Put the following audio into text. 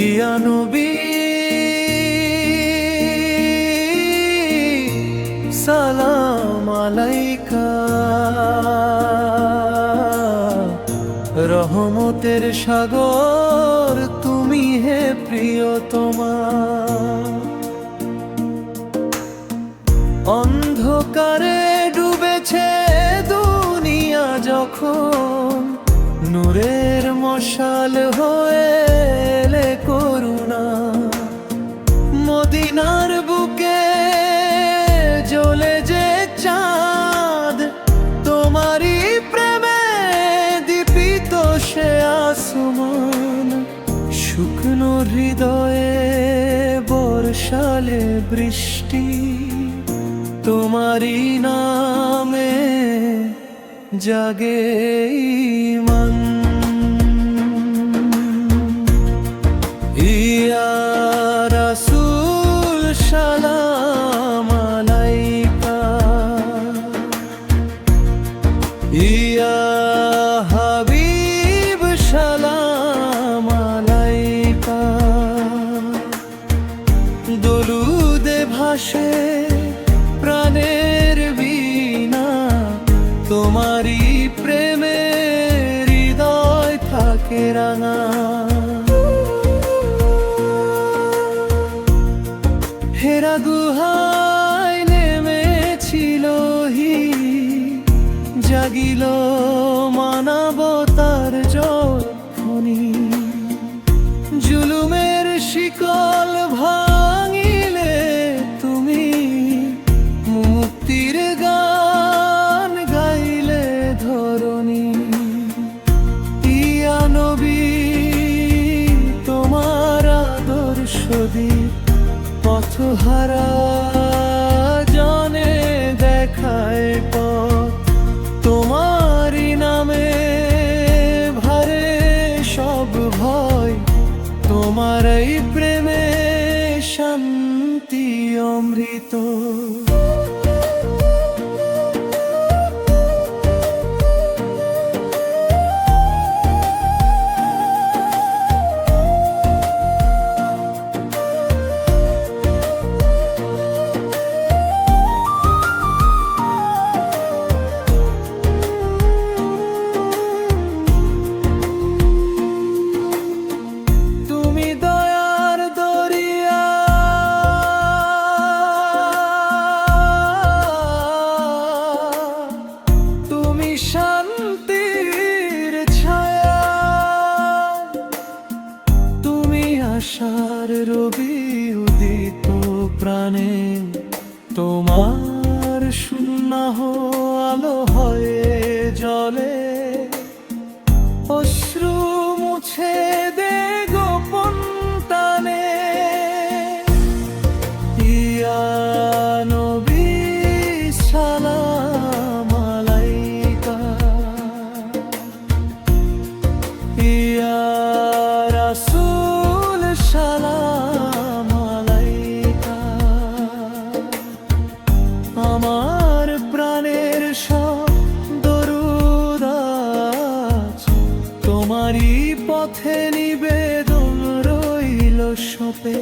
ইয়া নবী সালাম আলাইকা, রহমতের সাগর তুমি হে প্রিয়তমা। অন্ধকারে ডুবেছে দুনিয়া যখন, নূরের মশাল হয়ে এলে করুণা। মদিনার বুকে জ্বলে যে চাঁদ, তোমারই প্রেমে দীপিত সে আসমান। শুকনো হৃদয়ে বর্ষালে বৃষ্টি, তোমারই নামে জাগে ঈমান। ইয়া রাসূল সালাম আলাইকা, ইয়া হাবিব সালাম আলাইকা। দরুদে ভাসে প্রাণের বীণা, তোমারই প্রেমে হৃদয় থাকে রাঙা। হেরা গুহায় নেমেছিল হি, জাগিল মানবতার যখনি। জুলুমের শিকল ভাঙিলে তুমি মুক্তির গান গাইলে ধরণী। ইয়া নবী তোমার আদর্শ দীপ, পথহারা জনে দেখায় পথ। তোমারই নামে ভারে সব ভয়, তোমার এই প্রেমে শান্তি অমৃত। শান্তির ছায়া, তুমি আশার রবি উদিত প্রাণে। তোমার সুন্নাহ আলো হয়ে জ্বলে, অশ্রু মুছে দে গোপন টানে। ইয়া নবী সালাম আলাইকা, ইয়া রাসূল সালাম আলাইকা। আমার প্রাণের সব দরুদ আজ তোমারই পথে নিবেদন রইল সপে।